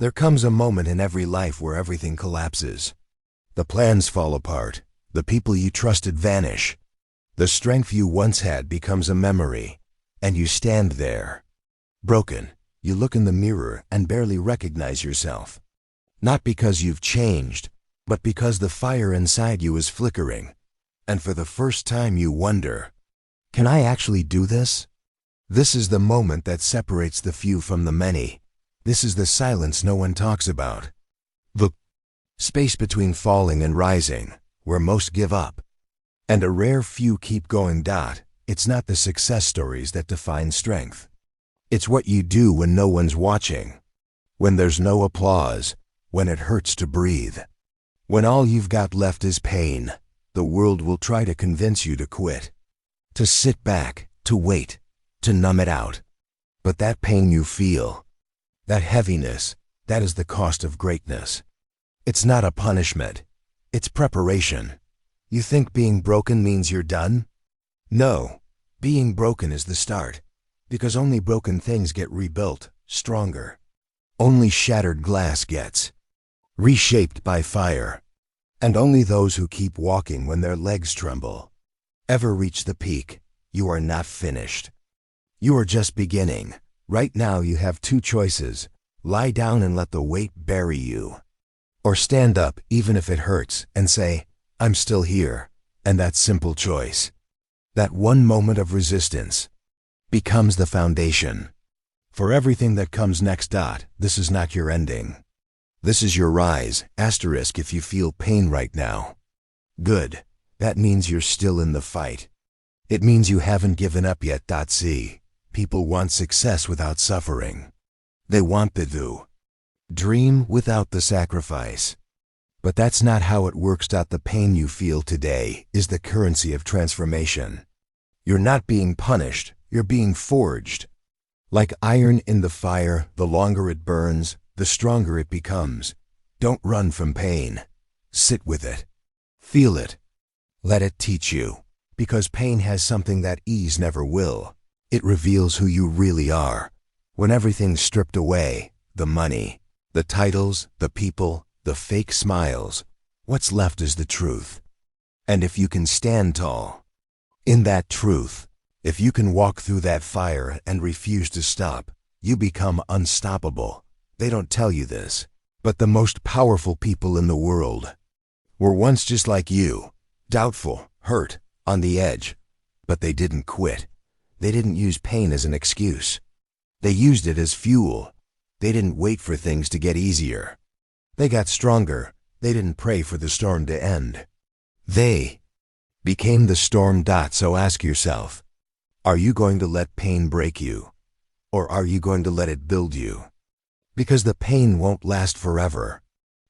There comes a moment in every life where everything collapses. The plans fall apart. The people you trusted vanish. The strength you once had becomes a memory, and you stand there. Broken, you look in the mirror and barely recognize yourself. Not because you've changed, but because the fire inside you is flickering. And for the first time you wonder, can I actually do this? This is the moment that separates the few from the many. This is the silence no one talks about. The space between falling and rising, where most give up. And a rare few keep going. It's not the success stories that define strength. It's what you do when no one's watching. When there's no applause. When it hurts to breathe. When all you've got left is pain. The world will try to convince you to quit. To sit back, to wait, to numb it out. But that pain you feel, that heaviness, that is the cost of greatness. It's not a punishment. It's preparation. You think being broken means you're done? No. Being broken is the start. Because only broken things get rebuilt, stronger. Only shattered glass gets reshaped by fire. And only those who keep walking when their legs tremble ever reach the peak. You are not finished. You are just beginning. Right now you have two choices. Lie down and let the weight bury you. Or stand up even if it hurts and say, I'm still here. And that simple choice, that one moment of resistance, becomes the foundation for everything that comes next. This is not your ending. This is your rise. Asterisk if you feel pain right now. Good. That means you're still in the fight. It means you haven't given up yet. See, people want success without suffering. They want the dream without the sacrifice. But that's not how it works. The pain you feel today is the currency of transformation. You're not being punished. You're being forged. Like iron in the fire, the longer it burns, the stronger it becomes. Don't run from pain. Sit with it. Feel it. Let it teach you. Because pain has something that ease never will. It reveals who you really are. When everything's stripped away, the money, the titles, the people, the fake smiles, what's left is the truth. And if you can stand tall in that truth, if you can walk through that fire and refuse to stop, you become unstoppable. They don't tell you this, but the most powerful people in the world were once just like you, doubtful, hurt, on the edge. But they didn't quit. They didn't use pain as an excuse. They used it as fuel. They didn't wait for things to get easier. They got stronger. They didn't pray for the storm to end. They became the storm. So ask yourself, are you going to let pain break you? Or are you going to let it build you? Because the pain won't last forever.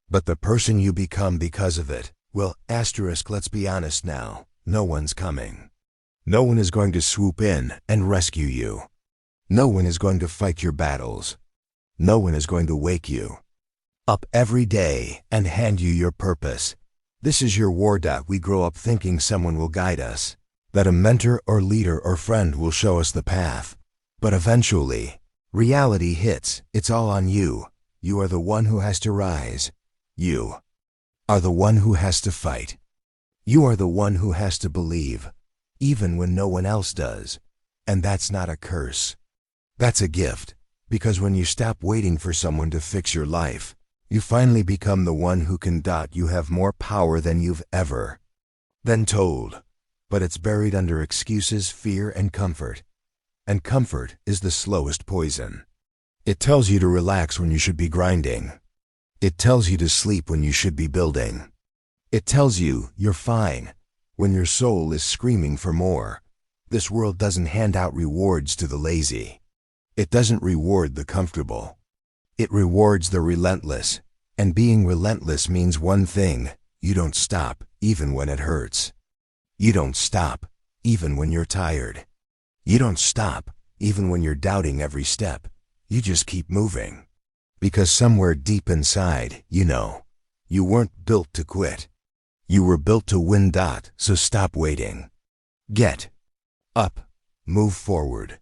But the person you become because of it will. Asterisk, let's be honest now. No one's coming. No one is going to swoop in and rescue you. No one is going to fight your battles. No one is going to wake you up every day and hand you your purpose. This is your war. We grow up thinking someone will guide us, that a mentor or leader or friend will show us the path. But eventually, reality hits. It's all on you. You are the one who has to rise. You are the one who has to fight. You are the one who has to believe, even when no one else does. And that's not a curse. That's a gift, because when you stop waiting for someone to fix your life, you finally become the one who can. You have more power than you've ever been told. But it's buried under excuses, fear, and comfort. And comfort is the slowest poison. It tells you to relax when you should be grinding. It tells you to sleep when you should be building. It tells you you're fine when your soul is screaming for more. This world doesn't hand out rewards to the lazy. It doesn't reward the comfortable. It rewards the relentless. And being relentless means one thing: you don't stop, even when it hurts. You don't stop, even when you're tired. You don't stop, even when you're doubting every step. You just keep moving. Because somewhere deep inside, you know, you weren't built to quit. You were built to win. So stop waiting. Get up. Move forward.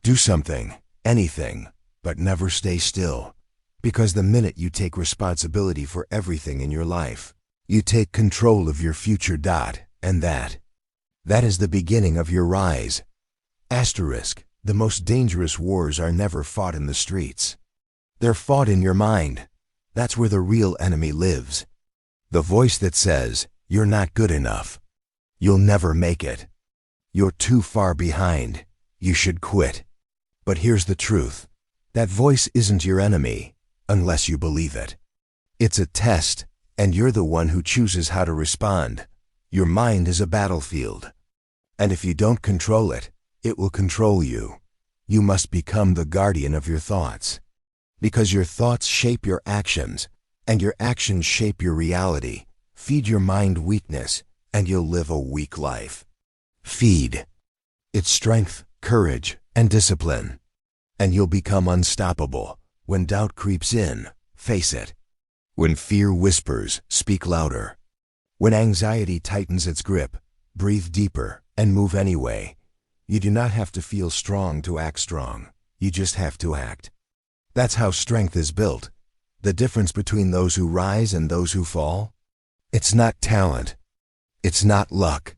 Do something, anything, but never stay still. Because the minute you take responsibility for everything in your life, you take control of your future. And that is the beginning of your rise. Asterisk, the most dangerous wars are never fought in the streets. They're fought in your mind. That's where the real enemy lives. The voice that says, you're not good enough. You'll never make it. You're too far behind. You should quit. But here's the truth. That voice isn't your enemy, unless you believe it. It's a test, and you're the one who chooses how to respond. Your mind is a battlefield. And if you don't control it, it will control you. You must become the guardian of your thoughts. Because your thoughts shape your actions, and your actions shape your reality. Feed your mind weakness, and you'll live a weak life. Feed its strength, courage, and discipline. And you'll become unstoppable. When doubt creeps in, face it. When fear whispers, speak louder. When anxiety tightens its grip, breathe deeper and move anyway. You do not have to feel strong to act strong. You just have to act. That's how strength is built. The difference between those who rise and those who fall? It's not talent. It's not luck.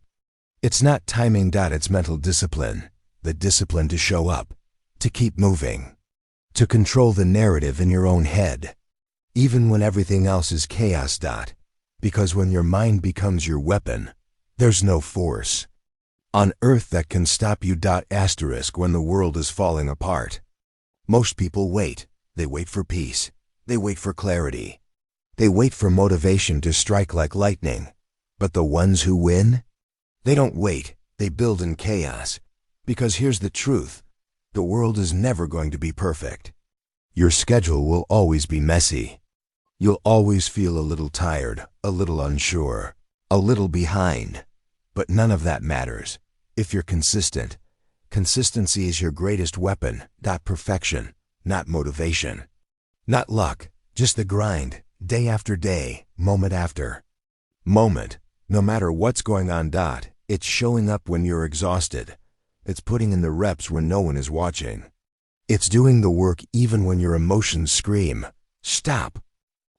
It's not timing. It's mental discipline. The discipline to show up, to keep moving, to control the narrative in your own head, even when everything else is chaos. Because when your mind becomes your weapon, there's no force on earth that can stop you. Asterisk, when the world is falling apart. Most people wait. They wait for peace. They wait for clarity. They wait for motivation to strike like lightning. But the ones who win? They don't wait. They build in chaos. Because here's the truth. The world is never going to be perfect. Your schedule will always be messy. You'll always feel a little tired, a little unsure, a little behind. But none of that matters. If you're consistent, consistency is your greatest weapon. Not perfection, not motivation, not luck, just the grind, day after day, moment after moment. No matter what's going on. It's showing up when you're exhausted. It's putting in the reps when no one is watching. It's doing the work even when your emotions scream, stop.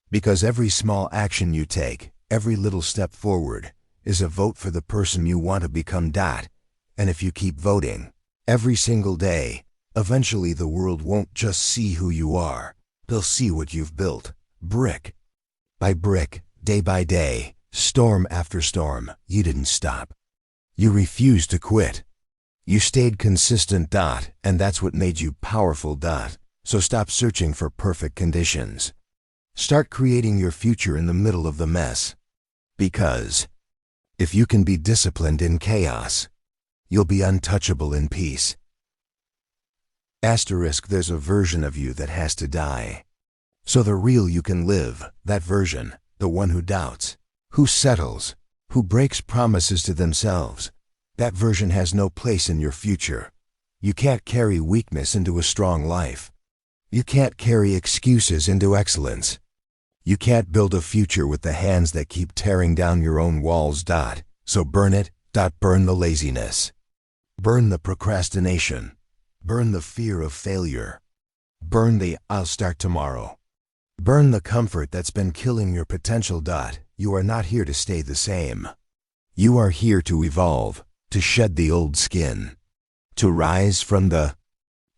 Because every small action you take, every little step forward, is a vote for the person you want to become. And if you keep voting, every single day, eventually the world won't just see who you are. They'll see what you've built, brick by brick, day by day, storm after storm. You didn't stop. You refused to quit. You stayed consistent. And that's what made you powerful. So stop searching for perfect conditions. Start creating your future in the middle of the mess. Because if you can be disciplined in chaos, you'll be untouchable in peace. Asterisk, there's a version of you that has to die. So the real you can live, that version, the one who doubts, who settles, who breaks promises to themselves, that version has no place in your future. You can't carry weakness into a strong life. You can't carry excuses into excellence. You can't build a future with the hands that keep tearing down your own walls. So burn it. Burn the laziness. Burn the procrastination. Burn the fear of failure. Burn the "I'll start tomorrow." Burn the comfort that's been killing your potential. You are not here to stay the same. You are here to evolve, to shed the old skin, to rise from the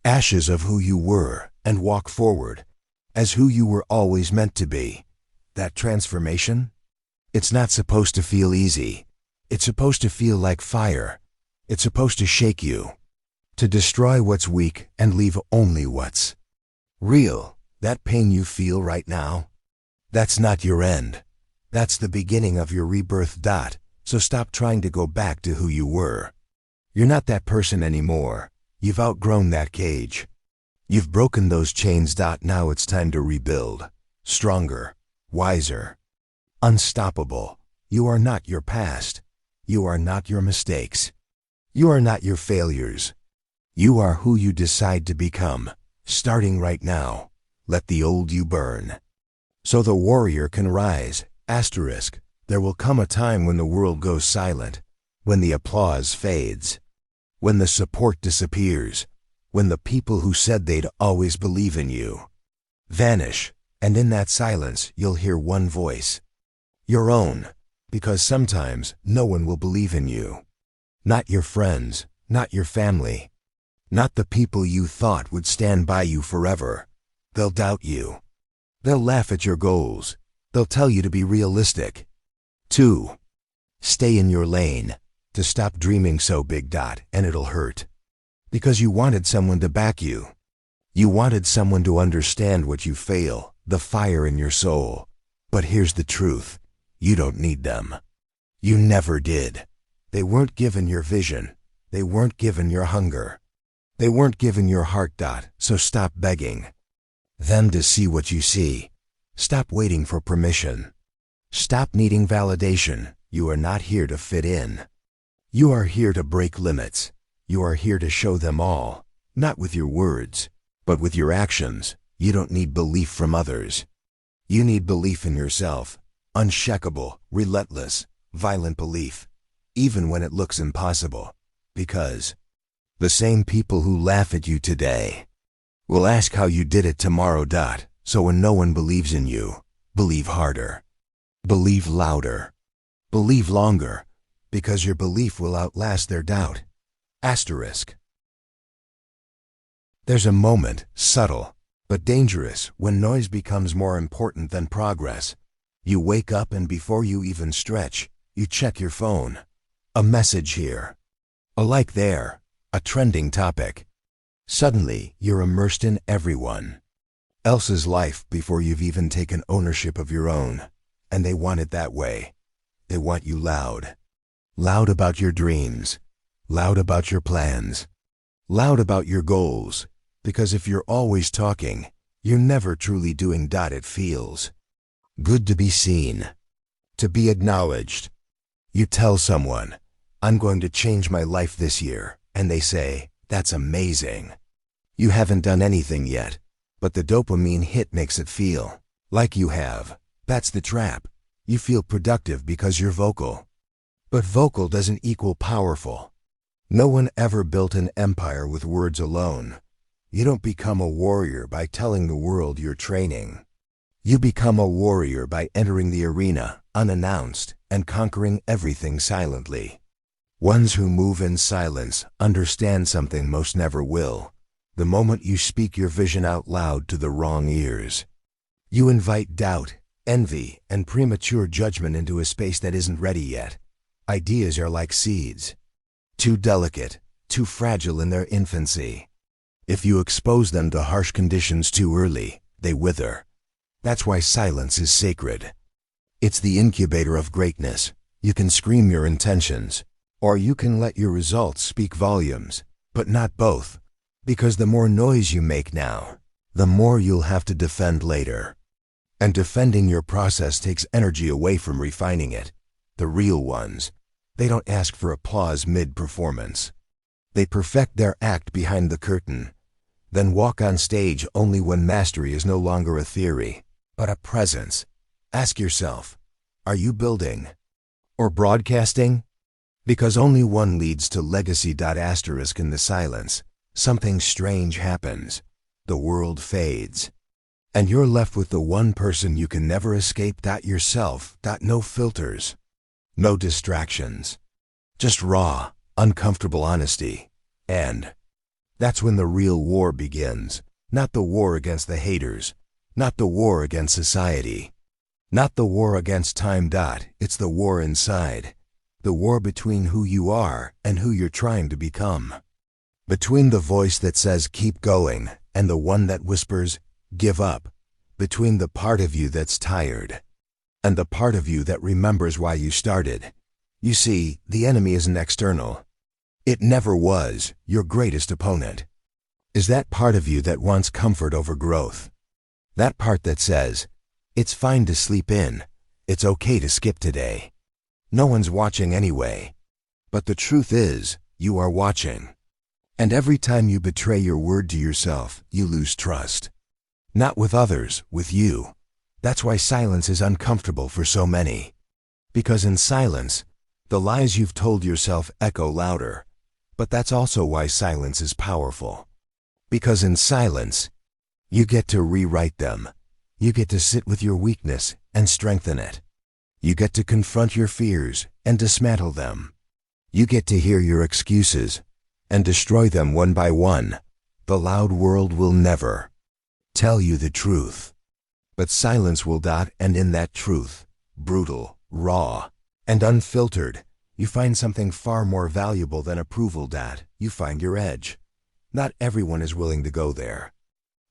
ashes of who you were and walk forward as who you were always meant to be. That transformation? It's not supposed to feel easy. It's supposed to feel like fire. It's supposed to shake you, to destroy what's weak and leave only what's real. That pain you feel right now, that's not your end. That's the beginning of your rebirth. So stop trying to go back to who you were. You're not that person anymore. You've outgrown that cage. You've broken those chains. Now it's time to rebuild. Stronger, wiser, unstoppable. You are not your past. You are not your mistakes. You are not your failures. You are who you decide to become, starting right now. Let the old you burn, so the warrior can rise. Asterisk, there will come a time when the world goes silent, when the applause fades, when the support disappears, when the people who said they'd always believe in you vanish. And in that silence, you'll hear one voice. Your own. Because sometimes, no one will believe in you. Not your friends, not your family. Not the people you thought would stand by you forever. They'll doubt you. They'll laugh at your goals. They'll tell you to be realistic. 2. Stay in your lane. To stop dreaming so big. And it'll hurt. Because you wanted someone to back you. You wanted someone to understand what you feel, the fire in your soul. But here's the truth. You don't need them. You never did. They weren't given your vision. They weren't given your hunger. They weren't given your heart. So stop begging them to see what you see. Stop waiting for permission. Stop needing validation. You are not here to fit in. You are here to break limits. You are here to show them all, not with your words, but with your actions. You don't need belief from others. You need belief in yourself. Unshakable, relentless, violent belief, even when it looks impossible. Because the same people who laugh at you today will ask how you did it tomorrow. So when no one believes in you, believe harder. Believe louder. Believe longer, because your belief will outlast their doubt. Asterisk. There's a moment, subtle, but dangerous, when noise becomes more important than progress. You wake up and before you even stretch, you check your phone. A message here. A like there. A trending topic. Suddenly, you're immersed in everyone else's life before you've even taken ownership of your own. And they want it that way. They want you loud. Loud about your dreams. Loud about your plans. Loud about your goals. Because if you're always talking, you're never truly doing. It feels good to be seen. To be acknowledged. You tell someone, I'm going to change my life this year. And they say, that's amazing. You haven't done anything yet. But the dopamine hit makes it feel like you have. That's the trap. You feel productive because you're vocal. But vocal doesn't equal powerful. No one ever built an empire with words alone. You don't become a warrior by telling the world you're training. You become a warrior by entering the arena, unannounced, and conquering everything silently. Ones who move in silence understand something most never will. The moment you speak your vision out loud to the wrong ears, you invite doubt, envy, and premature judgment into a space that isn't ready yet. Ideas are like seeds. Too delicate, too fragile in their infancy. If you expose them to harsh conditions too early, they wither. That's why silence is sacred. It's the incubator of greatness. You can scream your intentions, or you can let your results speak volumes, but not both. Because the more noise you make now, the more you'll have to defend later. And defending your process takes energy away from refining it. The real ones, they don't ask for applause mid-performance. They perfect their act behind the curtain, then walk on stage only when mastery is no longer a theory, but a presence. Ask yourself, are you building or broadcasting? Because only one leads to legacy. Asterisk. In the silence, something strange happens. The world fades. And you're left with the one person you can never escape. Yourself. No filters. No distractions. Just raw, uncomfortable honesty. And that's when the real war begins. Not the war against the haters. Not the war against society. Not the war against time. It's the war inside. The war between who you are and who you're trying to become. Between the voice that says keep going and the one that whispers give up. Between the part of you that's tired and the part of you that remembers why you started. You see, the enemy isn't external. It never was. Your greatest opponent is that part of you that wants comfort over growth. That part that says, it's fine to sleep in. It's okay to skip today. No one's watching anyway. But the truth is, you are watching. And every time you betray your word to yourself, you lose trust. Not with others, with you. That's why silence is uncomfortable for so many. Because in silence, the lies you've told yourself echo louder. But that's also why silence is powerful. Because in silence, you get to rewrite them. You get to sit with your weakness and strengthen it. You get to confront your fears and dismantle them. You get to hear your excuses and destroy them one by one. The loud world will never tell you the truth. But silence will. And in that truth, brutal, raw, and unfiltered, you find something far more valuable than approval. You find your edge. Not everyone is willing to go there,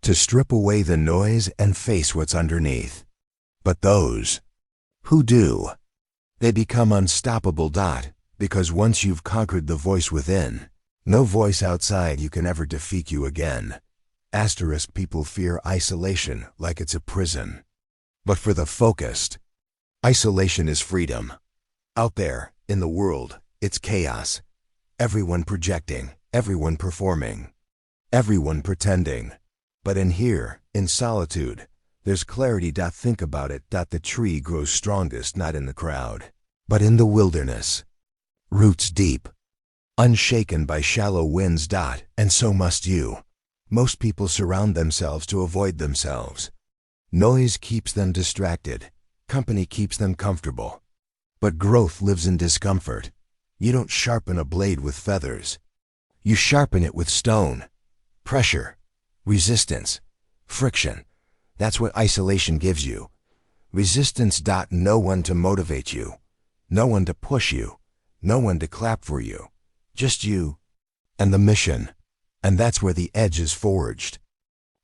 to strip away the noise and face what's underneath. But those who do, they become unstoppable. Because once you've conquered the voice within, no voice outside you can ever defeat you again. Asterisk people fear isolation like it's a prison. But for the focused, isolation is freedom. Out there, in the world, it's chaos. Everyone projecting, everyone performing, everyone pretending. But in here, in solitude, there's clarity. Think about it. The tree grows strongest not in the crowd, but in the wilderness. Roots deep, unshaken by shallow winds. And so must you. Most people surround themselves to avoid themselves. Noise keeps them distracted. Company keeps them comfortable. But growth lives in discomfort. You don't sharpen a blade with feathers. You sharpen it with stone, pressure, resistance, friction. That's what isolation gives you. Resistance. No one to motivate you. No one to push you. No one to clap for you. Just you and the mission. And that's where the edge is forged.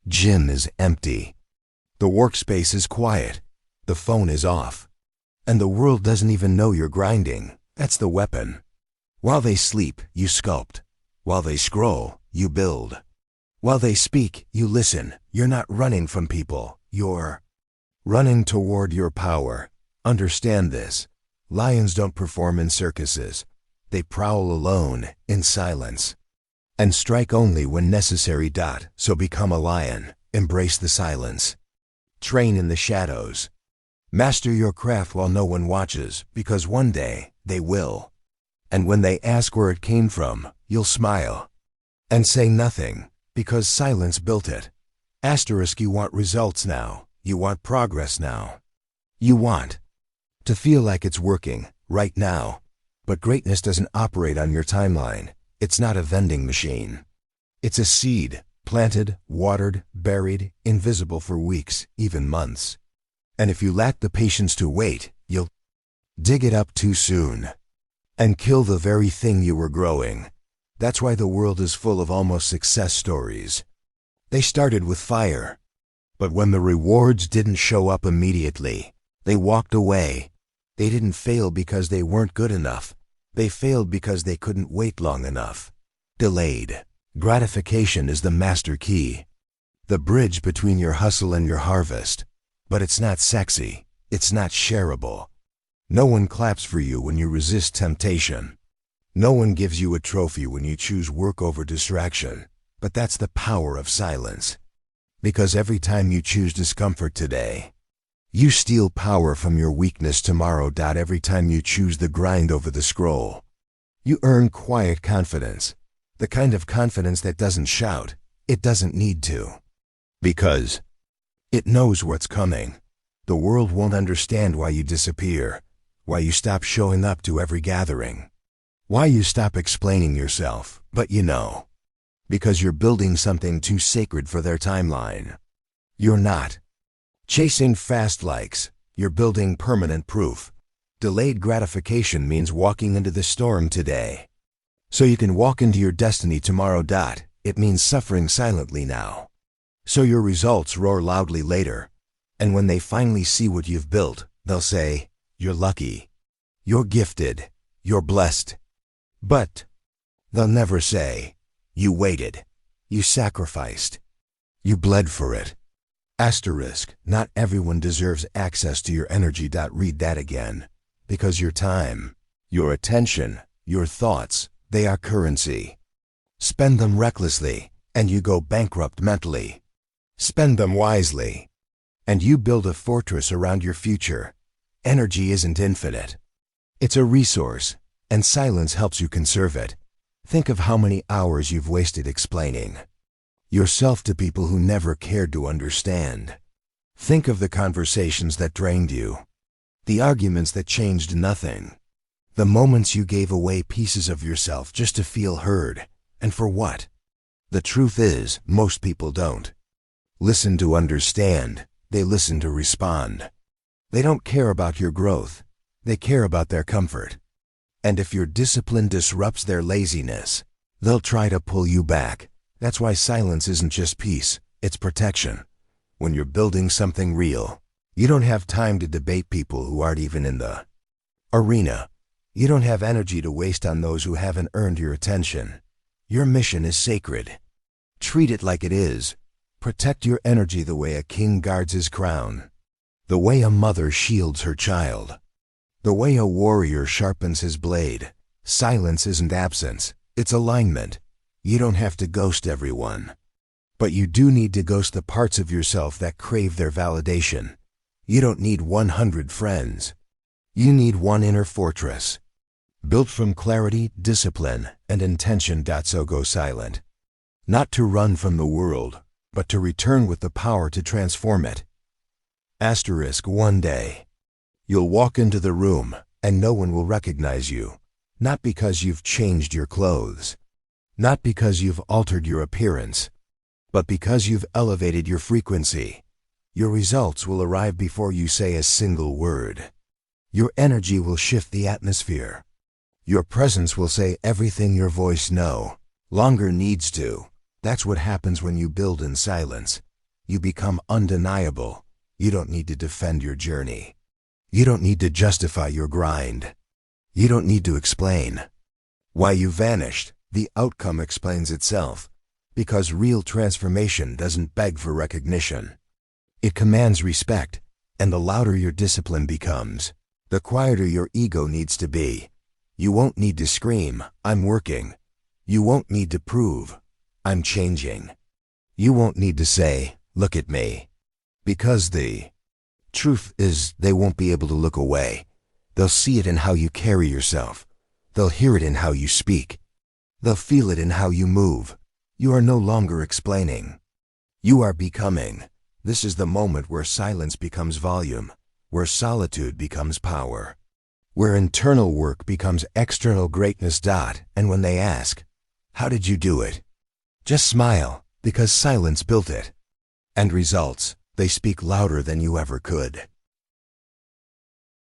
Gym is empty. The workspace is quiet. The phone is off. And the world doesn't even know you're grinding. That's the weapon. While they sleep, you sculpt. While they scroll, you build. While they speak, you listen. You're not running from people. You're running toward your power. Understand this. Lions don't perform in circuses. They prowl alone, in silence. And strike only when necessary. So become a lion. Embrace the silence. Train in the shadows. Master your craft while no one watches, because one day they will. And when they ask where it came from, you'll smile and say nothing, because silence built it. Asterisk you want results now. You want progress now. You want to feel like it's working right now. But greatness doesn't operate on your timeline. It's not a vending machine. It's a seed, planted, watered, buried, invisible for weeks, even months. And if you lack the patience to wait, you'll dig it up too soon and kill the very thing you were growing. That's why the world is full of almost success stories. They started with fire, but when the rewards didn't show up immediately, they walked away. They didn't fail because they weren't good enough. They failed because they couldn't wait long enough. Delayed gratification is the master key, the bridge between your hustle and your harvest. But it's not sexy. It's not shareable. No one claps for you when you resist temptation. No one gives you a trophy when you choose work over distraction. But that's the power of silence. Because every time you choose discomfort today, you steal power from your weakness tomorrow. Every time you choose the grind over the scroll, you earn quiet confidence. The kind of confidence that doesn't shout. It doesn't need to. Because it knows what's coming. The world won't understand why you disappear, why you stop showing up to every gathering, why you stop explaining yourself, but you know. Because you're building something too sacred for their timeline. You're not chasing fast likes. You're building permanent proof. Delayed gratification means walking into the storm today, so you can walk into your destiny tomorrow. It means suffering silently now, so your results roar loudly later. And when they finally see what you've built, they'll say, you're lucky, you're gifted, you're blessed. But they'll never say, you waited, you sacrificed, you bled for it. Asterisk, not everyone deserves access to your energy. Read that again. Because your time, your attention, your thoughts, they are currency. Spend them recklessly, and you go bankrupt mentally. Spend them wisely, and you build a fortress around your future. Energy isn't infinite. It's a resource, and silence helps you conserve it. Think of how many hours you've wasted explaining yourself to people who never cared to understand. Think of the conversations that drained you, the arguments that changed nothing, the moments you gave away pieces of yourself just to feel heard. And for what? The truth is, most people don't listen to understand, they listen to respond. They don't care about your growth, they care about their comfort. And if your discipline disrupts their laziness, they'll try to pull you back. That's why silence isn't just peace, it's protection. When you're building something real, you don't have time to debate people who aren't even in the arena. You don't have energy to waste on those who haven't earned your attention. Your mission is sacred. Treat it like it is. Protect your energy the way a king guards his crown, the way a mother shields her child, the way a warrior sharpens his blade. Silence isn't absence, it's alignment. You don't have to ghost everyone, but you do need to ghost the parts of yourself that crave their validation. You don't need 100 friends. You need one inner fortress, built from clarity, discipline, and intention. So go silent. Not to run from the world, but to return with the power to transform it. One day, you'll walk into the room and no one will recognize you. Not because you've changed your clothes, not because you've altered your appearance, but because you've elevated your frequency. Your results will arrive before you say a single word. Your energy will shift the atmosphere. Your presence will say everything your voice no longer needs to. That's what happens when you build in silence. You become undeniable. You don't need to defend your journey. You don't need to justify your grind. You don't need to explain why you vanished. The outcome explains itself, because real transformation doesn't beg for recognition. It commands respect, and the louder your discipline becomes, the quieter your ego needs to be. You won't need to scream, "I'm working." You won't need to prove, "I'm changing." You won't need to say, "Look at me." Because the truth is, they won't be able to look away. They'll see it in how you carry yourself. They'll hear it in how you speak. They'll feel it in how you move. You are no longer explaining. You are becoming. This is the moment where silence becomes volume, where solitude becomes power, where internal work becomes external greatness. And when they ask, "How did you do it?" just smile, because silence built it. And results, they speak louder than you ever could.